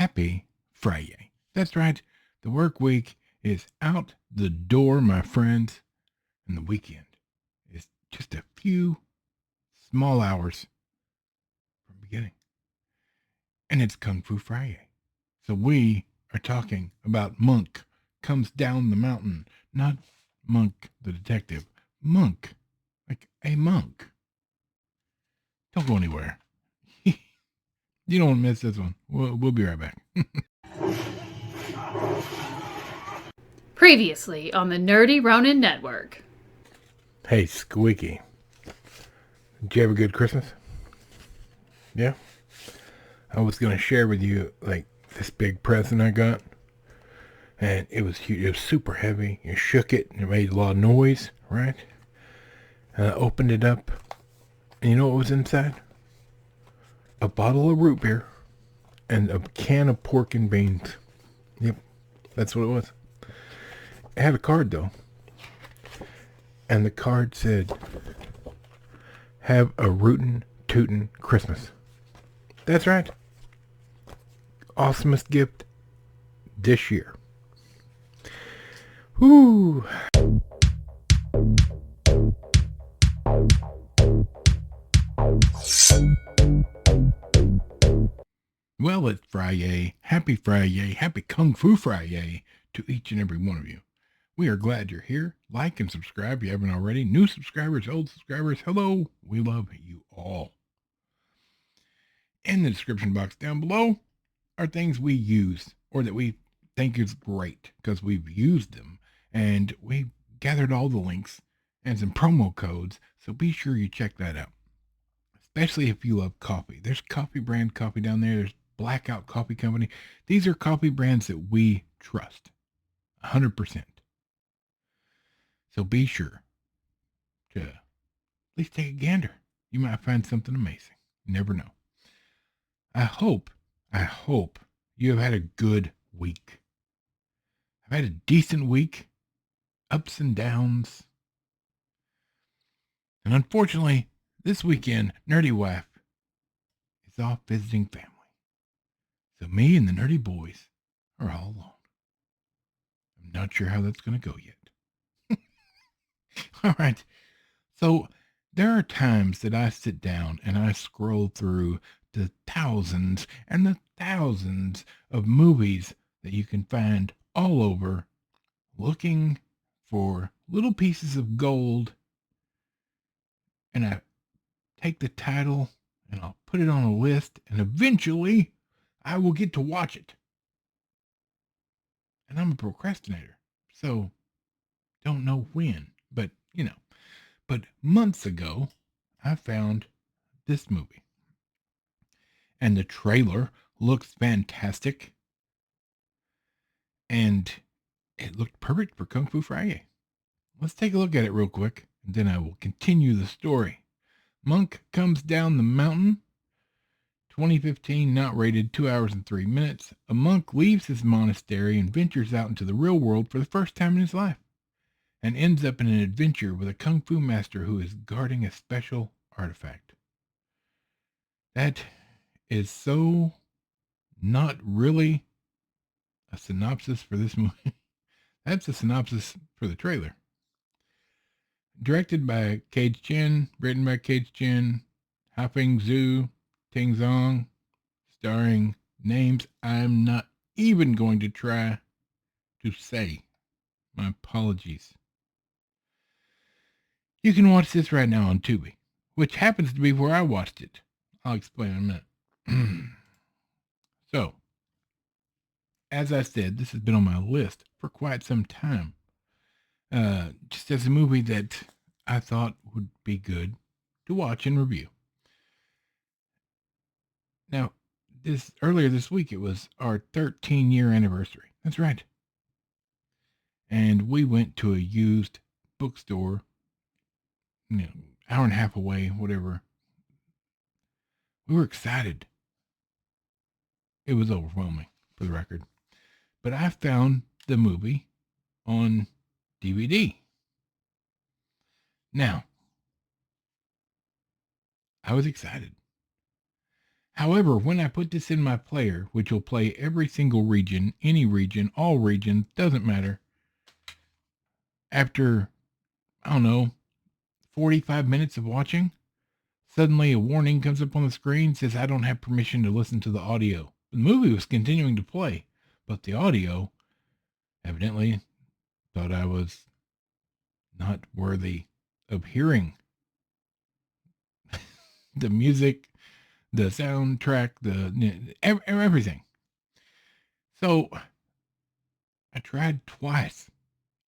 happy Fri-Yay. That's right. The work week is out the door, my friends, and the weekend is just a few small hours from beginning. And it's Kung Fu Fri-Yay. So we are talking about Monk Comes Down the Mountain, not Monk the detective. Monk, like a monk. Don't go anywhere. You don't want to miss this one. We'll be right back. Previously on the Nerdy Ronin Network. Hey, Squeaky. Did you have a good Christmas? Yeah? I was going to share with you, like, this big present I got. And it was huge. It was super heavy. You shook it, and it made a lot of noise, right? And I opened it up, and you know what was inside? A bottle of root beer and a can of pork and beans. Yep, that's what it was. It had a card, though. And the card said, "Have a rootin' tootin' Christmas." That's right. Awesomest gift this year. Whoo! Well, it's Fri-Yay. Happy Fri-Yay. Happy Kung Fu Fri-Yay to each and every one of you. We are glad you're here. Like and subscribe if you haven't already. New subscribers, old subscribers, hello. We love you all. In the description box down below are things we use or that we think is great because we've used them. And we gathered all the links and some promo codes, so be sure you check that out. Especially if you love coffee. There's coffee brand coffee down there. There's Blackout Coffee Company. These are coffee brands that we trust 100%. So be sure to at least take a gander. You might find something amazing. You never know. I hope you have had a good week. I've had a decent week, ups and downs. And unfortunately, this weekend, Nerdy Wife is off visiting family. So me and the Nerdy Boys are all alone. I'm not sure how that's going to go yet. All right. So there are times that I sit down and I scroll through the thousands and the thousands of movies that you can find all over looking for little pieces of gold. And I take the title and I'll put it on a list and eventually I will get to watch it. And I'm a procrastinator. So don't know when, but you know. But months ago, I found this movie. And the trailer looks fantastic. And it looked perfect for Kung Fu Fri-Yay. Let's take a look at it real quick, and then I will continue the story. Monk Comes Down the Mountain, 2015, not rated, 2 hours and 3 minutes. A monk leaves his monastery and ventures out into the real world for the first time in his life, and ends up in an adventure with a Kung Fu master who is guarding a special artifact. That is so not really a synopsis for this movie. That's a synopsis for the trailer. Directed by Cage Chen, written by Cage Chen, Hafeng Zhu, Ting Zong, starring names I'm not even going to try to say. My apologies. You can watch this right now on Tubi, which happens to be where I watched it. I'll explain in a minute. So, as I said, this has been on my list for quite some time. Just as a movie that I thought would be good to watch and review. Now, earlier this week, it was our 13-year anniversary. That's right. And we went to a used bookstore, hour and a half away, whatever. We were excited. It was overwhelming, for the record. But I found the movie on DVD. Now, I was excited. However, when I put this in my player, which will play every single region, any region, all regions, doesn't matter, after, I don't know, 45 minutes of watching, suddenly a warning comes up on the screen, says I don't have permission to listen to the audio. The movie was continuing to play, but the audio evidently thought I was not worthy of hearing the music, the soundtrack, everything. So I tried twice,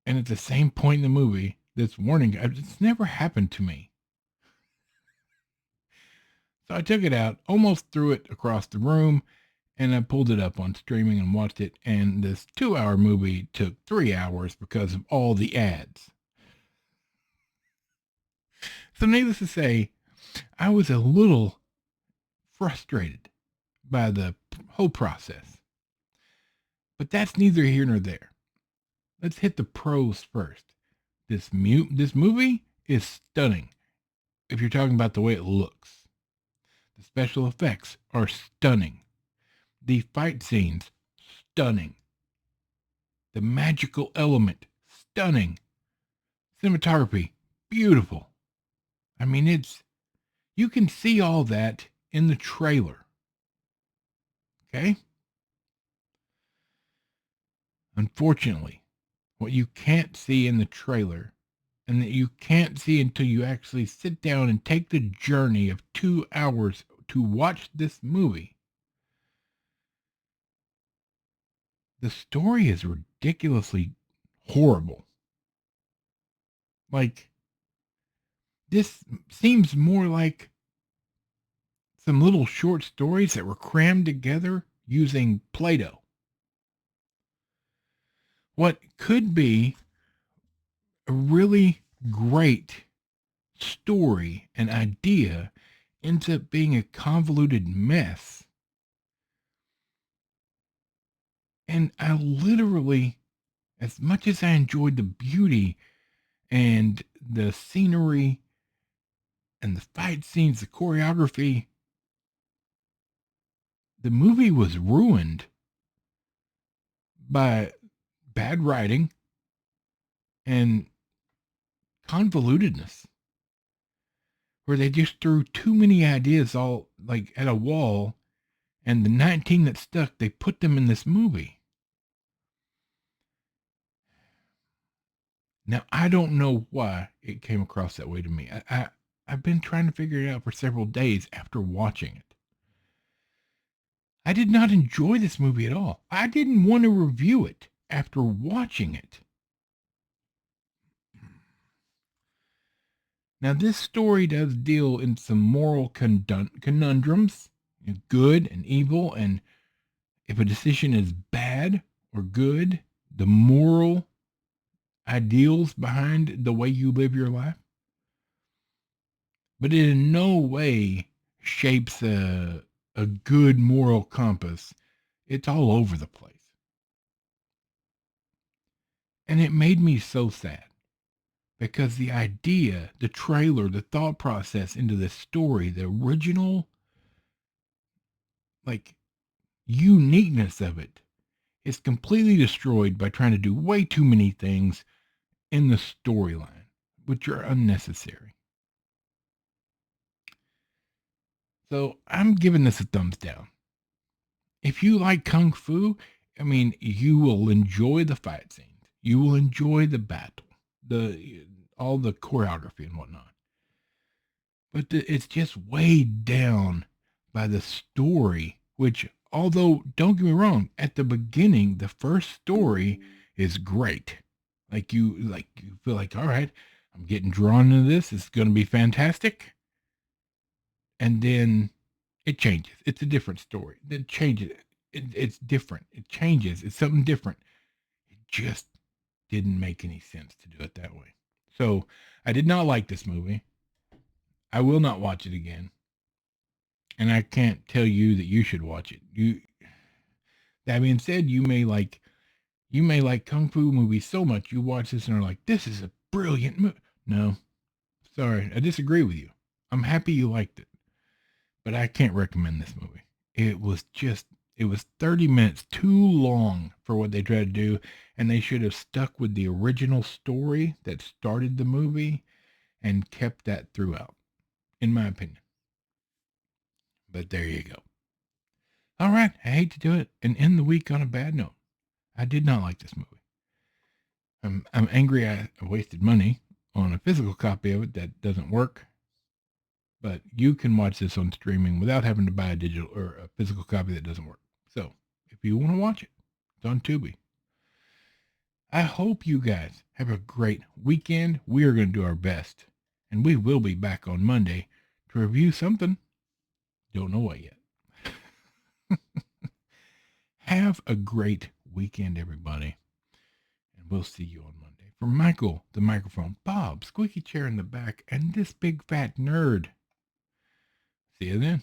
and at the same point in the movie, this warning, it's never happened to me. So I took it out, almost threw it across the room, and I pulled it up on streaming and watched it. And this 2-hour movie took 3 hours because of all the ads. So, needless to say, I was a little frustrated by the whole process. But that's neither here nor there. Let's hit the pros first. This movie is stunning if you're talking about the way it looks. The special effects are stunning. The fight scenes, stunning. The magical element, stunning. Cinematography, beautiful. I mean, you can see all that in the trailer. Okay? Unfortunately, what you can't see in the trailer, and that you can't see until you actually sit down and take the journey of 2 hours to watch this movie, the story is ridiculously horrible. Like, this seems more like some little short stories that were crammed together using Play-Doh. What could be a really great story and idea ends up being a convoluted mess. And I literally, as much as I enjoyed the beauty and the scenery and the fight scenes, the choreography, the movie was ruined by bad writing and convolutedness, where they just threw too many ideas all like at a wall, and the 19 that stuck, they put them in this movie. Now, I don't know why it came across that way to me. I've been trying to figure it out for several days after watching it. I did not enjoy this movie at all. I didn't want to review it after watching it. Now, this story does deal in some moral conundrums, good and evil, and if a decision is bad or good, the moral ideals behind the way you live your life. But it in no way shapes a good moral compass. It's all over the place. And it made me so sad because the idea, the trailer, the thought process into this story, the original, like, uniqueness of it is completely destroyed by trying to do way too many things in the storyline, which are unnecessary. So I'm giving this a thumbs down. If you like Kung Fu, I mean, you will enjoy the fight scenes. You will enjoy the battle, all the choreography and whatnot. But it's just weighed down by the story, which, although, don't get me wrong, at the beginning, the first story is great. You feel like, all right, I'm getting drawn into this. It's going to be fantastic. And then it changes. It's a different story. It changes. It's different. It changes. It's something different. It just didn't make any sense to do it that way. So I did not like this movie. I will not watch it again. And I can't tell you that you should watch it. That being said, you may like kung fu movies so much you watch this and are like, this is a brilliant movie. No, sorry, I disagree with you. I'm happy you liked it. but I can't recommend this movie. It was 30 minutes too long for what they tried to do, and they should have stuck with the original story that started the movie and kept that throughout, in my opinion. But there you go. All right, I hate to do it and end the week on a bad note. I did not like this movie. I'm angry I wasted money on a physical copy of it that doesn't work. But you can watch this on streaming without having to buy a digital or a physical copy that doesn't work. So if you want to watch it, it's on Tubi. I hope you guys have a great weekend. We are going to do our best. And we will be back on Monday to review something. Don't know what yet. Have a great weekend, everybody. And we'll see you on Monday. For Michael, the microphone, Bob, squeaky chair in the back, and this big fat nerd. See you then.